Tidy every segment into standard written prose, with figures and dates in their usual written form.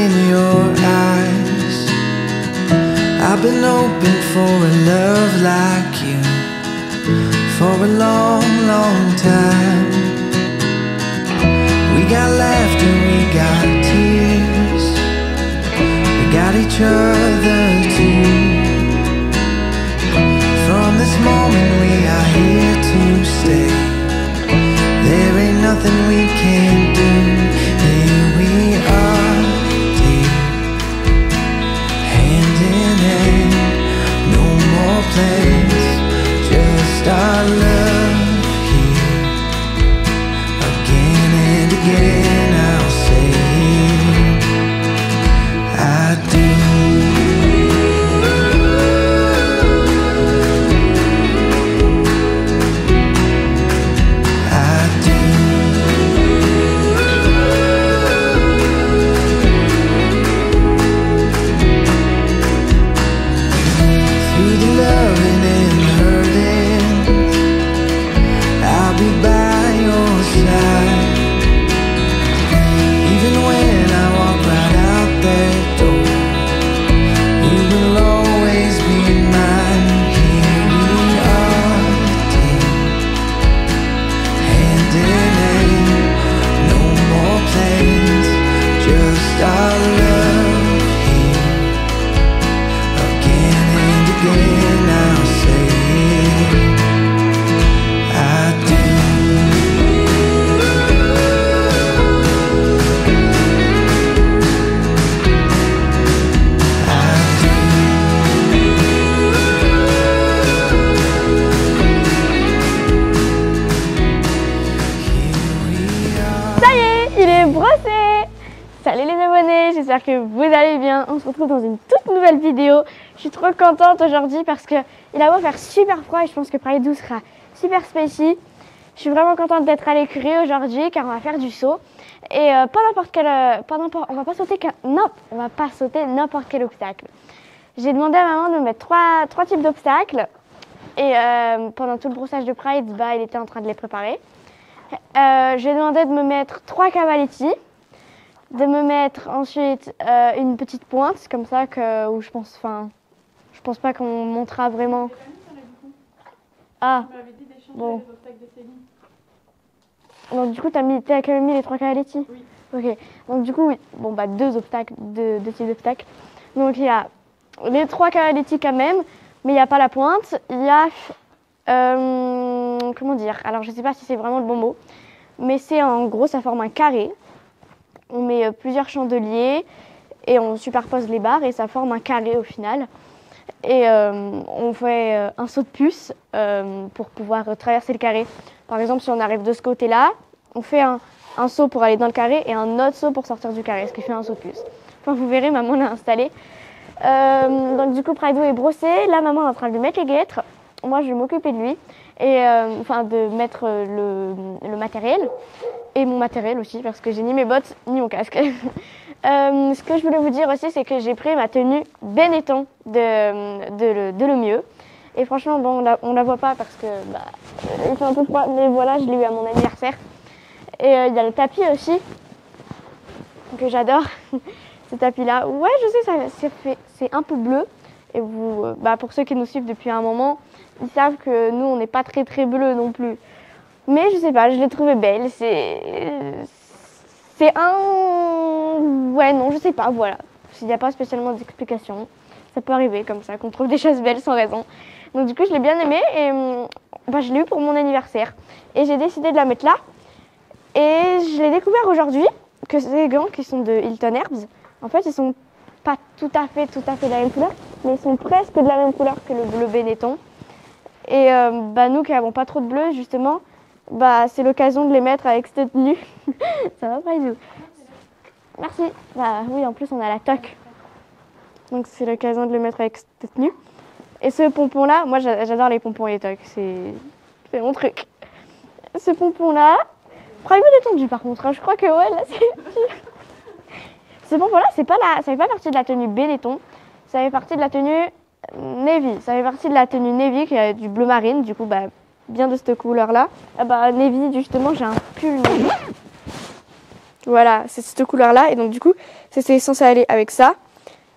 in your eyes. I've been hoping for a love like you for a long, long time. We got laughter, we got tears, we got each other too. From this moment we are here to stay. There ain't nothing we can't do. Here we are, deep, hand in hand. No more plans, just our love here. Again and again I'll say I do. Salut les abonnés, j'espère que vous allez bien. On se retrouve dans une toute nouvelle vidéo. Je suis trop contente aujourd'hui parce qu'il va faire super froid et je pense que Pride 12 sera super spécial. Je suis vraiment contente d'être à l'écurie aujourd'hui car on va faire du saut. Et on va pas sauter n'importe quel obstacle. J'ai demandé à maman de me mettre trois types d'obstacles. Et pendant tout le brossage de Pride, il était en train de les préparer. J'ai demandé de me mettre 3 cavaletti. De me mettre ensuite une petite pointe comme ça où je pense pas qu'on montera vraiment. Ah bon. Donc du coup t'as quand même mis les 3 cavaletti. Oui. Ok. Donc du coup oui. Bon 2 obstacles, deux types d'obstacles. Donc il y a les 3 cavaletti quand même, mais il n'y a pas la pointe. Il y a comment dire. Alors je sais pas si c'est vraiment le bon mot, mais c'est en gros ça forme un carré. On met plusieurs chandeliers et on superpose les barres et ça forme un carré au final. Et on fait un saut de puce pour pouvoir traverser le carré. Par exemple, si on arrive de ce côté-là, on fait un saut pour aller dans le carré et un autre saut pour sortir du carré, ce qui fait un saut de puce. Enfin, vous verrez, maman l'a installé. Donc du coup, Pride est brossé. Là, maman est en train de lui mettre les guêtres. Moi, je vais m'occuper de lui et de mettre le matériel. Et mon matériel aussi, parce que j'ai ni mes bottes, ni mon casque. Ce que je voulais vous dire aussi, c'est que j'ai pris ma tenue Benetton de le mieux. Et franchement, bon, on la voit pas parce que il fait un peu froid, mais voilà, je l'ai eu à mon anniversaire. Et il y a le tapis aussi, que j'adore, ce tapis-là. Ouais, je sais, c'est un peu bleu. Et vous, pour ceux qui nous suivent depuis un moment, ils savent que nous, on n'est pas très très bleu non plus. Mais je sais pas, je l'ai trouvée belle. Ouais, non, je sais pas, voilà. Il n'y a pas spécialement d'explication. Ça peut arriver comme ça, qu'on trouve des choses belles sans raison. Donc du coup, je l'ai bien aimée et je l'ai eu pour mon anniversaire. Et j'ai décidé de la mettre là. Et je l'ai découvert aujourd'hui que ces gants qui sont de Hilton Herbs, en fait, ils sont pas tout à fait de la même couleur, mais ils sont presque de la même couleur que le bleu Benetton. Et nous qui n'avons pas trop de bleu, justement, c'est l'occasion de les mettre avec cette tenue. Ça va pas du tout. Merci. Oui, en plus on a la toque. Donc c'est l'occasion de les mettre avec cette tenue. Et ce pompon là, moi j'adore les pompons et les toques. C'est mon truc. Ce pompon là, vraiment détendu par contre. Je crois que ouais là c'est. Ce pompon là, ça fait pas partie de la tenue Benetton. Ça fait partie de la tenue Navy. Ça fait partie de la tenue Navy qui a du bleu marine. Du coup bien de cette couleur là. Navy justement j'ai un pull Navy. Voilà, c'est cette couleur là et donc du coup C'était censé aller avec ça.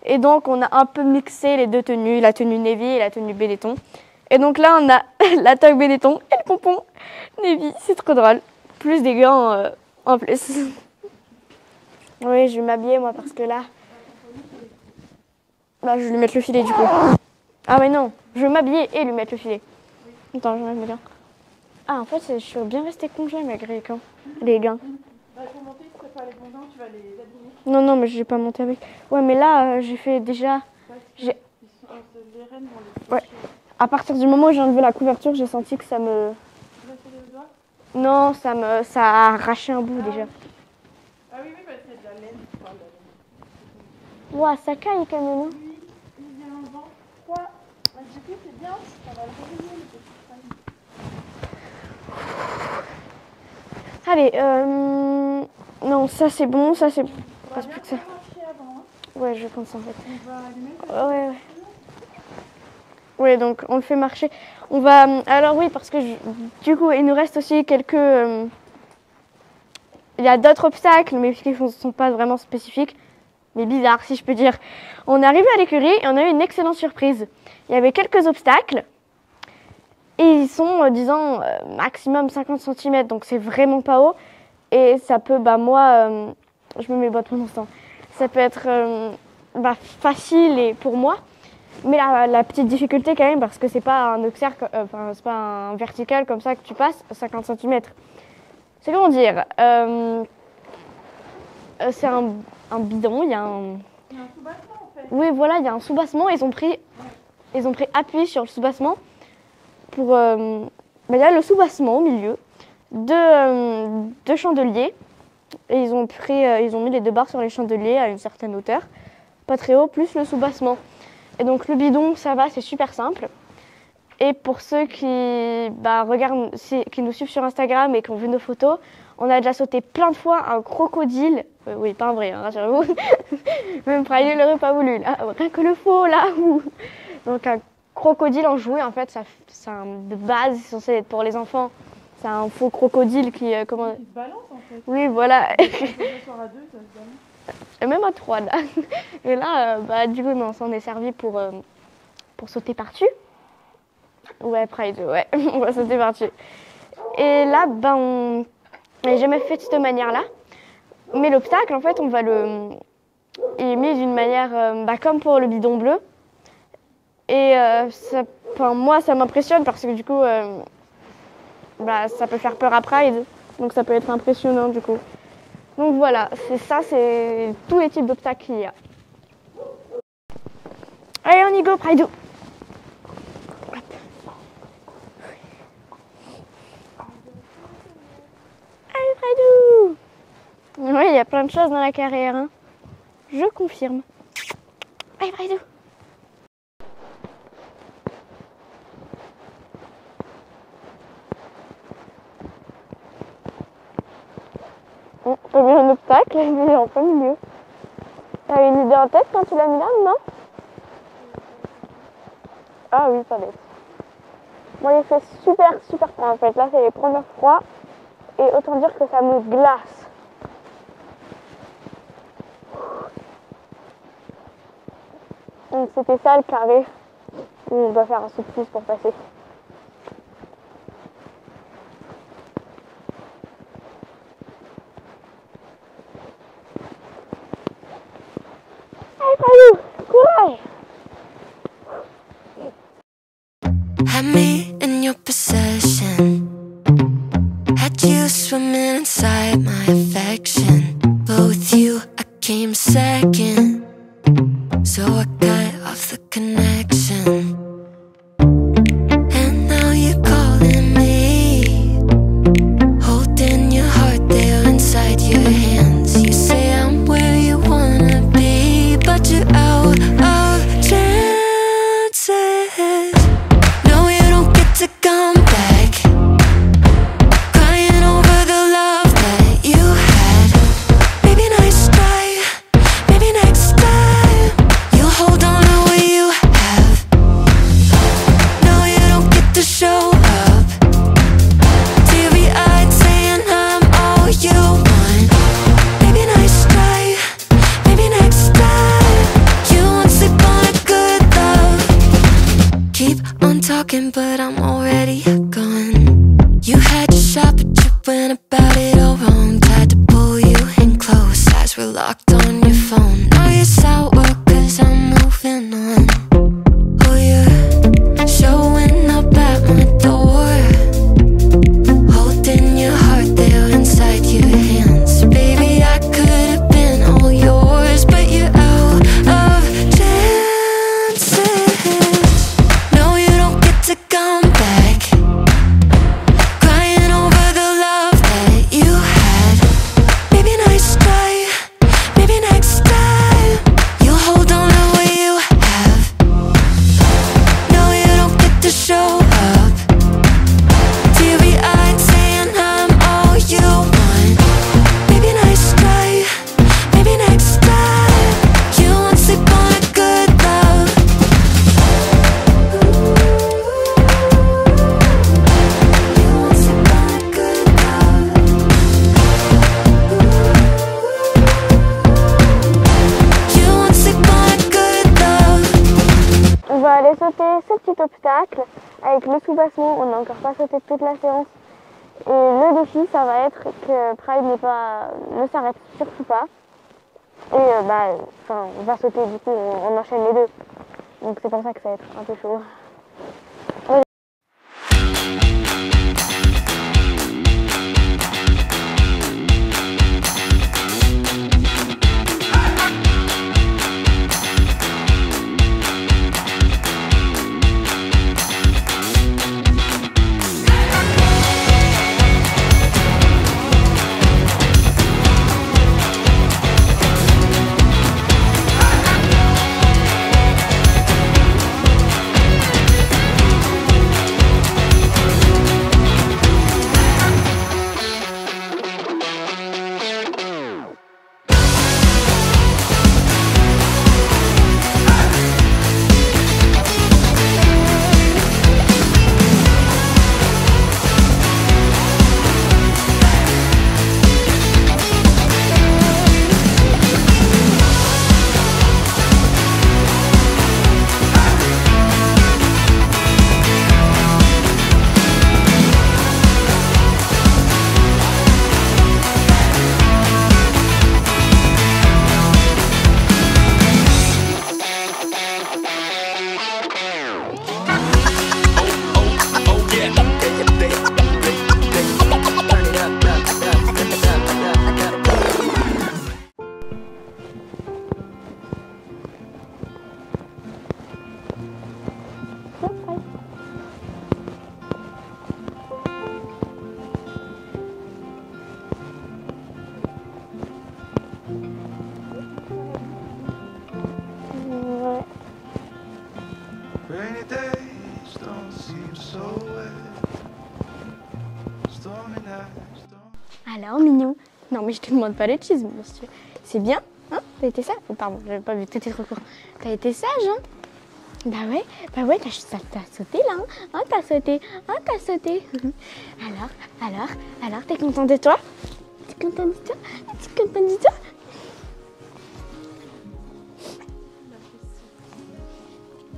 Et donc, on a un peu mixé les deux tenues, la tenue Navy et la tenue Benetton. Et donc là, on a la toque Benetton et le pompon Navy. C'est trop drôle. Plus des gants en plus. Oui, je vais m'habiller, moi, parce que là... Bah, je vais lui mettre le filet, du coup. Ah mais non, je vais m'habiller et lui mettre le filet. Attends, j'enlève mes gants. Ah, en fait, je suis bien restée congelée, malgré les gants. Bah, pour monter, si t'as pas les bons gants, tu vas les abîmer. Non, non, mais je vais pas monter avec. Ouais, mais là, j'ai fait déjà... Les rênes vont les Ouais. À partir du moment où j'ai enlevé la couverture, j'ai senti que ça me... Tu vas essayer le doigt? Non, ça a arraché un bout déjà. Ah oui, parce qu'il y a de la laine. Enfin, de la laine. Ouah, ça caille quand même. Hein. Oui, il y a un vent froid. Bah, du coup, c'est bien, ça va le réveiller, le petit train. Allez, non, ça c'est bon, ça c'est... On va bien plus que ça. marcher avant. Hein. Ouais, je pense en fait. On va allumer. Ouais, ouais. Oui, donc on le fait marcher. On va... Alors oui, parce que du coup, il nous reste aussi quelques... Il y a d'autres obstacles, mais qui ne sont pas vraiment spécifiques, mais bizarres si je peux dire. On est arrivé à l'écurie et on a eu une excellente surprise. Il y avait quelques obstacles et ils sont, disons, maximum 50 cm, donc c'est vraiment pas haut. Et ça peut, moi, je me mets les bottes pour l'instant. Ça peut être facile et pour moi. Mais la petite difficulté quand même, parce que c'est pas un obstacle, c'est pas un vertical comme ça que tu passes, 50 cm. C'est comment dire, c'est un bidon, il y a un... Il y a un sous-bassement en fait. Oui, voilà, il y a un sous-bassement, ils ont pris appui sur le sous-bassement pour... il y a le sous-bassement au milieu, deux chandeliers, et ils ont mis les deux barres sur les chandeliers à une certaine hauteur, pas très haut, plus le sous-bassement. Et donc le bidon, ça va, c'est super simple. Et pour ceux qui regardent, qui nous suivent sur Instagram et qui ont vu nos photos, on a déjà sauté plein de fois un crocodile. Oui, pas un vrai, hein, rassurez-vous. Même Friday n'aurait pas voulu. Là, rien que le faux, là. Donc un crocodile en jouet, en fait, c'est de base, c'est censé être pour les enfants. C'est un faux crocodile qui... comment... Il se balance en fait. Oui, voilà. On peut s'asseoir à deux, ça se balance. Et même à 3 là. Et là, du coup, non, ça en est servi pour sauter par-dessus. Ouais, Pride, ouais, on va sauter par-dessus. Et là, on n'a jamais fait de cette manière-là. Mais l'obstacle, en fait, il est mis d'une manière comme pour le bidon bleu. Et moi, ça m'impressionne parce que du coup, ça peut faire peur à Pride. Donc ça peut être impressionnant du coup. Donc voilà, c'est tous les types d'obstacles qu'il y a. Allez, on y go, Pride. Allez, Pride. Oui, il y a plein de choses dans la carrière. Hein. Je confirme. Allez, Pride. T'as mis un obstacle, il est en plein milieu. T'avais une idée en tête quand tu l'as mis là, non? Ah oui, pas bête. Moi, il fait super froid en fait. Là, c'est les premiers froids. Et autant dire que ça me glace. Donc c'était ça le carré. On doit faire un saut-piste pour passer. Courage! Had me in your possession, had you swimming inside my affection, but with you I came second, so I cut off the connection. And now you're calling me, holding your heart there inside your hands. You say I'm where you wanna be, but you're out of chances. No, you don't get to come back, crying over the love that you had. Maybe next time, maybe next time you'll hold on talking, but I'm already gone. You had your shot, but you went about it all wrong. Tried to pull you in close, eyes were locked on your phone. Now you're sour, cause I'm moving on. Oh, you're showing up at my door, holding your heart there inside your hands. Baby, I could have been all yours, but you're out of chances. No, you don't get to come back, crying over the love that you had. Maybe nice try, maybe next time you'll hold on to what you have. No, you don't get to show up, teary-eyed saying I'm all you want. Maybe nice try, maybe next time you won't sleep on a good love. You won't sleep on a good love. You won't sleep on a good love. On va aller sauter ce petit obstacle avec le soubassement. On n'a encore pas sauté toute la séance. Et le défi, ça va être que Pride ne s'arrête surtout pas. Et on va sauter du coup, on enchaîne les deux. Donc c'est pour ça que ça va être un peu chaud. Rainy days don't seem so wet. Stormy nights don't. Alors, mignon. Non, mais je te demande pas le cheese, monsieur. C'est bien, hein? T'as été sage? Oh, pardon, j'avais pas vu, t'étais trop court. T'as été sage, hein? Bah ouais, t'as sauté là, hein? T'as sauté, hein? T'as sauté. Alors, t'es content de toi? T'es content de toi? T'es content de toi?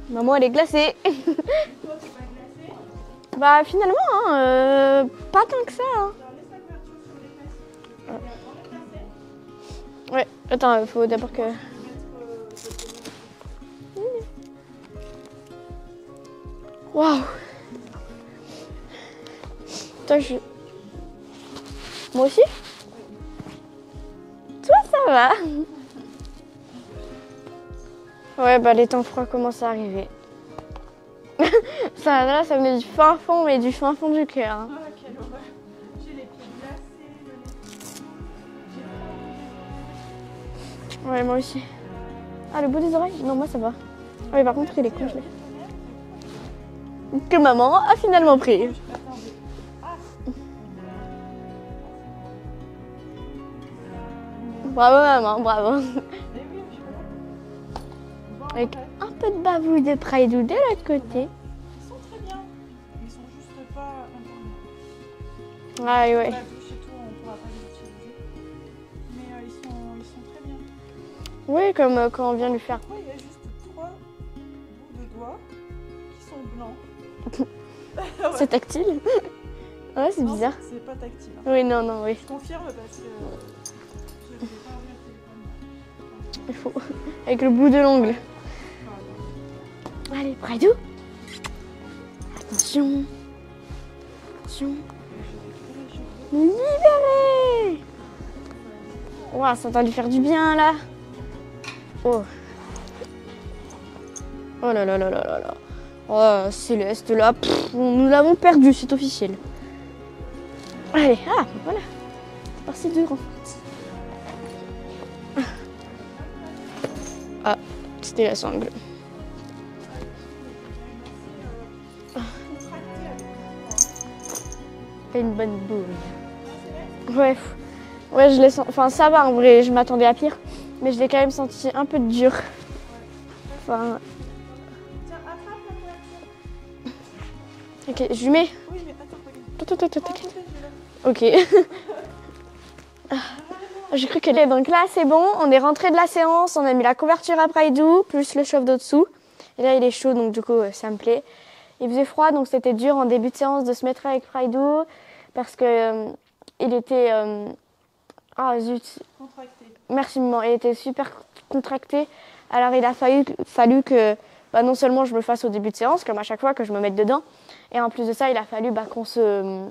Maman, elle est glacée. Toi, t'es pas glacé? Bah finalement, hein, pas tant que ça. Hein. Alors, laisse la couverture sur les fesses. On est glacé. Ouais, attends, il faut d'abord que... Waouh. Toi, Moi aussi? Toi, ça va. Ouais, bah les temps froids commencent à arriver. Là, ça venait du fin fond, mais du fin fond du cœur. Hein. Ah, quelle horreur. J'ai les pieds glacés, le nez. Ouais, moi aussi. Ah, le bout des oreilles? Non, moi ça va. Ouais, par contre, il est congelé. Que maman a finalement pris. Bravo maman, bravo. Avec un peu de bavouille de Pride de l'autre côté. Ils sont très bien. Ils sont juste pas internes. Ah ouais. Bah, vu chez toi, on pourra pas les utiliser. Mais ils sont très bien. Oui, comme quand on vient lui faire. Pourquoi il y a juste 3 bouts de doigts qui sont blancs? C'est tactile. Ouais, c'est Non, bizarre. c'est pas tactile. Hein. Oui, non, non, oui. Je confirme parce que je vais pas ouvrir le téléphone. Il faut. Avec le bout de l'ongle. Pardon. Allez, Praidou. Attention. Attention. Me libérer. Ouah, ça doit lui faire du bien là. Oh. Oh là là là là là là. Oh, Céleste là, nous l'avons perdu, c'est officiel. Allez, ah, voilà. C'est parti dur en fait. Ah, c'était la sangle. T'as une bonne boule. Ouais, ouais, je l'ai senti. Enfin, ça va en vrai, je m'attendais à pire. Mais je l'ai quand même senti un peu dur. Enfin. Tiens, attrape la couverture. Ok, je lui mets. Oui, mais attends, regarde. Ok. J'ai cru qu'elle est. Donc là, c'est bon. On est rentré de la séance. On a mis la couverture à Praidou, plus le chauffe d'eau dessous. Et là, il est chaud, donc du coup, ça me plaît. Il faisait froid, donc c'était dur en début de séance de se mettre avec Praidou. Parce que il était. Ah zut. Contracté. Merci, maman. Il était super contracté. Alors, il a fallu que non seulement je me le fasse au début de séance, comme à chaque fois, que je me mette dedans. Et en plus de ça, il a fallu qu'on se.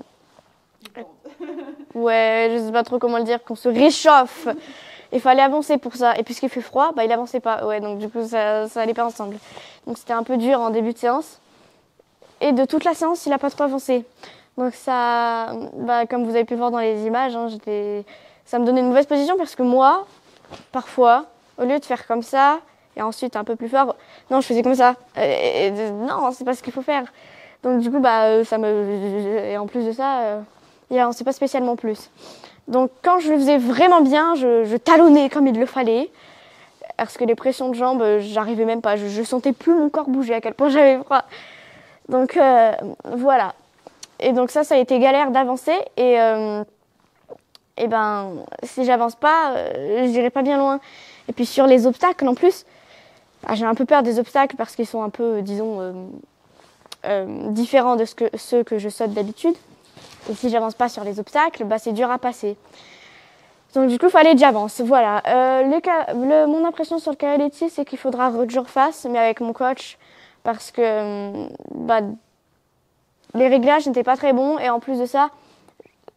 Ouais, je sais pas trop comment le dire, qu'on se réchauffe. Il fallait avancer pour ça. Et puisqu'il fait froid, il avançait pas. Ouais, donc du coup, ça allait pas ensemble. Donc c'était un peu dur en début de séance. Et de toute la séance, il a pas trop avancé. Donc ça, comme vous avez pu voir dans les images, hein, ça me donnait une mauvaise position parce que moi, parfois, au lieu de faire comme ça, et ensuite un peu plus fort, non, je faisais comme ça. Non, c'est pas ce qu'il faut faire. Donc du coup, ça me... Et en plus de ça, il avançait pas spécialement plus. Donc quand je le faisais vraiment bien, je talonnais comme il le fallait. Parce que les pressions de jambes, j'arrivais même pas. Je sentais plus mon corps bouger, à quel point j'avais froid. Donc voilà. Et donc ça a été galère d'avancer. Et si j'avance pas, j'irai pas bien loin. Et puis sur les obstacles en plus, j'ai un peu peur des obstacles parce qu'ils sont un peu, disons, différents de ceux que je saute d'habitude. Et si j'avance pas sur les obstacles, c'est dur à passer. Donc du coup, il fallait que j'avance. Voilà. Mon impression sur le Kaaletti, c'est qu'il faudra que je refasse, mais avec mon coach, parce que les réglages n'étaient pas très bons. Et en plus de ça,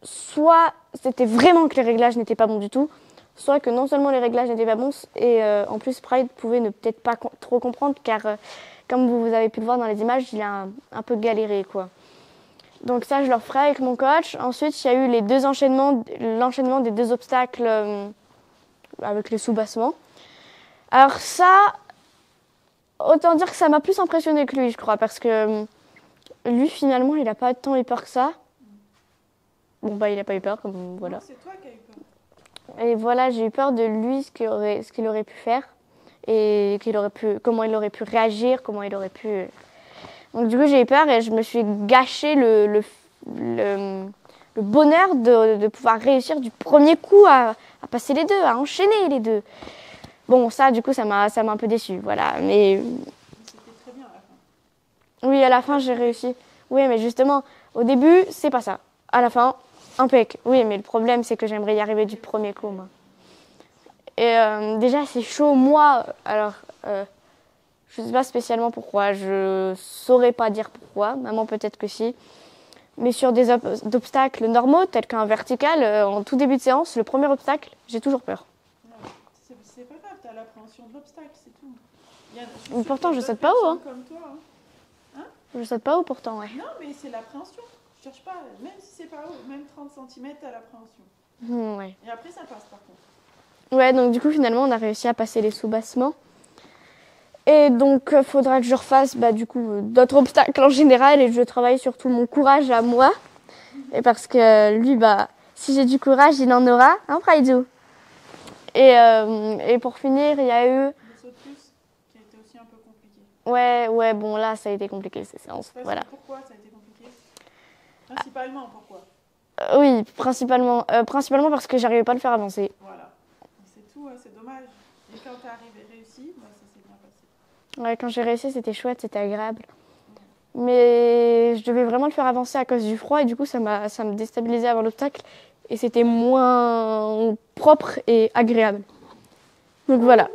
soit c'était vraiment que les réglages n'étaient pas bons du tout, soit que non seulement les réglages n'étaient pas bons, et en plus Pride pouvait ne peut-être pas trop comprendre, car comme vous avez pu le voir dans les images, il a un peu galéré, quoi. Donc ça, je le referai avec mon coach. Ensuite, il y a eu l'enchaînement des deux obstacles avec les sous-bassements. Alors ça, autant dire que ça m'a plus impressionné que lui, je crois, parce que lui, finalement, il n'a pas tant eu peur que ça. Bon, il n'a pas eu peur, comme voilà. Non, c'est toi qui as eu peur. Et voilà, j'ai eu peur de lui, ce qu'il aurait pu faire, et comment il aurait pu réagir, comment il aurait pu... Donc du coup, j'ai eu peur et je me suis gâché le bonheur de pouvoir réussir du premier coup à passer les deux, à enchaîner les deux. Bon, ça, du coup, ça m'a un peu déçue, voilà. Mais C'était très bien à la fin. oui, à la fin, j'ai réussi. Oui, mais justement, au début, c'est pas ça. À la fin, impec. Oui, mais le problème, c'est que j'aimerais y arriver du premier coup, moi. Et déjà, c'est chaud, moi. Alors... je ne sais pas spécialement pourquoi, je ne saurais pas dire pourquoi, maman peut-être que si. Mais sur des obstacles normaux, tels qu'un vertical, en tout début de séance, le premier obstacle, j'ai toujours peur. Non, c'est pas grave, t'as l'appréhension de l'obstacle, c'est tout. Je suis Pourtant, sûre je qu'il y a saute pas haut, d'autres personnes comme toi, hein. Je saute pas haut pourtant, ouais. Non, mais c'est l'appréhension. Je cherche pas, même si c'est pas haut, même 30 cm, t'as l'appréhension. Ouais. Et après, ça passe par contre. Ouais, donc du coup, finalement, on a réussi à passer les sous-bassements. Et donc, il faudra que je refasse d'autres obstacles en général et que je travaille surtout mon courage à moi. Et parce que lui, si j'ai du courage, il en aura, hein, Praidou. Et pour finir, il y a eu... Le saut de plus, qui a été aussi un peu compliqué. Ouais, bon, là, ça a été compliqué, ces séances. Voilà. Pourquoi ça a été compliqué? Principalement, pourquoi? Oui, principalement parce que j'arrivais pas à le faire avancer. Voilà. C'est tout, c'est dommage. Et quand t'es arrivé réussi, ça s'est bien passé. Ouais, quand j'ai réussi, c'était chouette, c'était agréable. Mais je devais vraiment le faire avancer à cause du froid et du coup ça me déstabilisait avant l'obstacle et c'était moins propre et agréable. Donc voilà.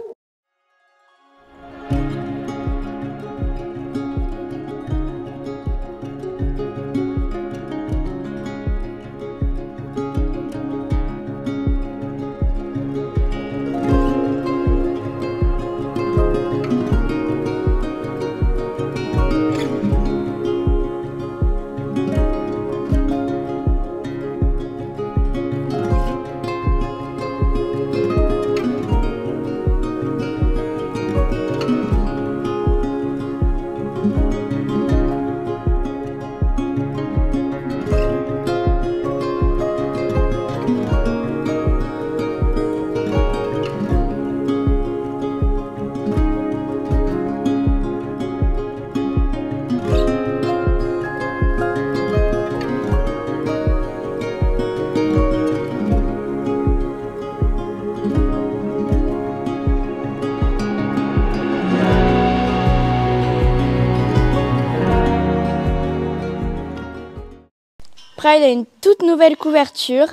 Pride a une toute nouvelle couverture,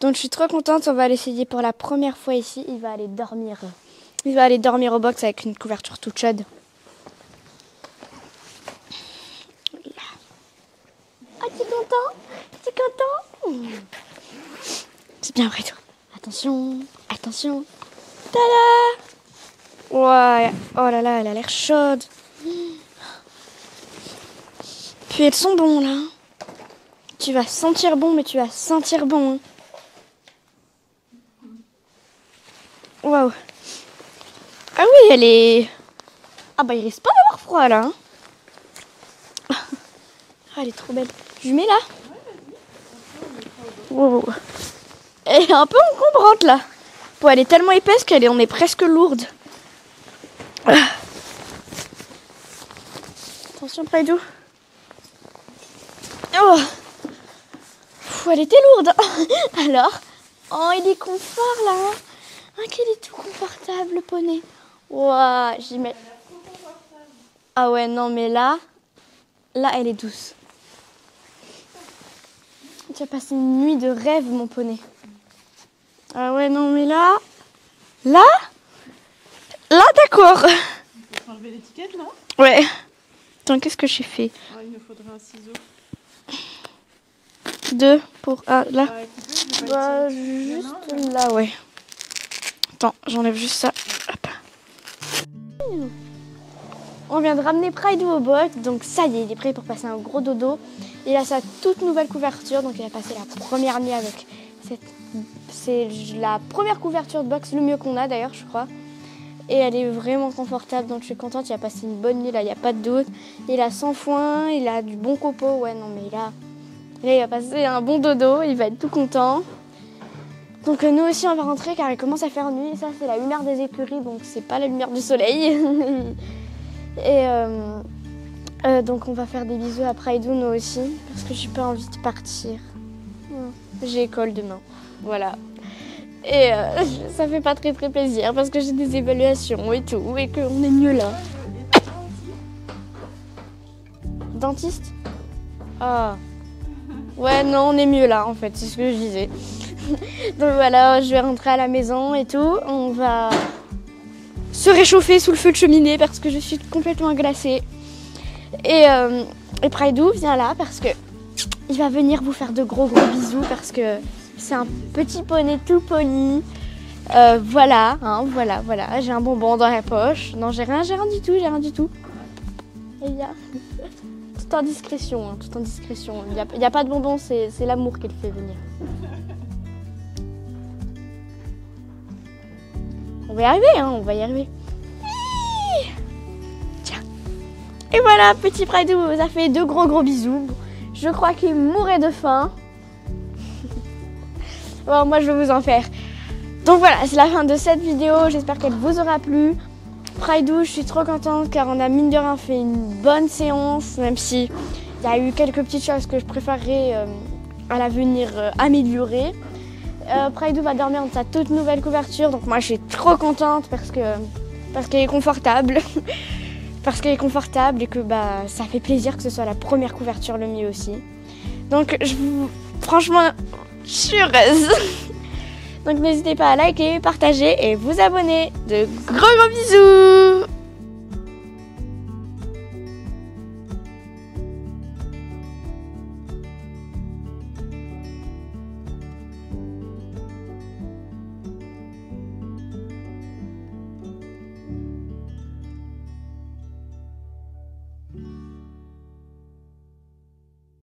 donc je suis trop contente. On va l'essayer pour la première fois ici. Il va aller dormir. Il va aller dormir au box avec une couverture toute chaude. Ah, t'es content? T'es content? C'est bien vrai, toi. Attention, attention. Tada! Ouais. Oh là là, elle a l'air chaude. Puis elles sont bonnes là. Tu vas sentir bon, mais tu vas sentir bon. Waouh. Ah oui, elle est... Ah bah il risque pas d'avoir froid là. Ah, elle est trop belle. Je mets là. Wow. Elle est un peu encombrante là. Bon, elle est tellement épaisse qu'elle en est presque lourde. Attention, Praidou. Oh. Elle était lourde. Alors, oh, il est confort là. Ah, qu'il est tout confortable le poney. Ouah, j'y mets. Ah ouais, non, mais là, elle est douce. Tu as passé une nuit de rêve, mon poney. Ah ouais, non, mais là, d'accord. Faut enlever l'étiquette, non? Ouais. Attends, qu'est-ce que j'ai fait? Ah, il nous faudrait un ciseau. 2 pour... Ah, là. Bah, Juste là, ouais. Attends, j'enlève juste ça. Hop. On vient de ramener Praidou au box, donc ça y est, il est prêt pour passer un gros dodo. Il a sa toute nouvelle couverture, donc il a passé la première nuit avec cette... C'est la première couverture de box, le mieux qu'on a d'ailleurs, je crois. Et elle est vraiment confortable, donc je suis contente. Il a passé une bonne nuit, là, il n'y a pas de doute. Il a sans foin, il a du bon copeau. Ouais, non, mais là, il va passer un bon dodo, il va être tout content. Donc nous aussi, on va rentrer car il commence à faire nuit. Ça, c'est la lumière des écuries, donc c'est pas la lumière du soleil. Et donc on va faire des bisous à Praidou, nous aussi, parce que j'ai pas envie de partir. J'ai école demain, voilà. Et ça fait pas très plaisir parce que j'ai des évaluations et tout, et qu'on est mieux là. Dentiste? Ah. Ouais, non, on est mieux là, en fait, c'est ce que je disais. Donc voilà, je vais rentrer à la maison et tout. On va se réchauffer sous le feu de cheminée parce que je suis complètement glacée. Et Praidou vient là parce que il va venir vous faire de gros bisous parce que c'est un petit poney tout poli. Voilà, hein, voilà. J'ai un bonbon dans la poche. Non, j'ai rien du tout. Et bien, tout en discrétion, hein, tout en discrétion. Il n'y a pas de bonbon, c'est l'amour qui le fait venir. On va y arriver, hein, on va y arriver. Tiens. Et voilà, petit Praidou vous a fait deux gros bisous. Je crois qu'il mourait de faim. Bon, moi je vais vous en faire. Donc voilà, c'est la fin de cette vidéo. J'espère qu'elle vous aura plu. Praidou, je suis trop contente car on a mine de rien fait une bonne séance. Même si il y a eu quelques petites choses que je préférerais à l'avenir améliorer. Praidou va dormir dans sa toute nouvelle couverture. Donc moi je suis trop contente parce qu'elle est confortable. parce qu'elle est confortable et que ça fait plaisir que ce soit la première couverture Lumière aussi. Donc franchement, je suis heureuse. Donc n'hésitez pas à liker, partager et vous abonner. De gros bisous.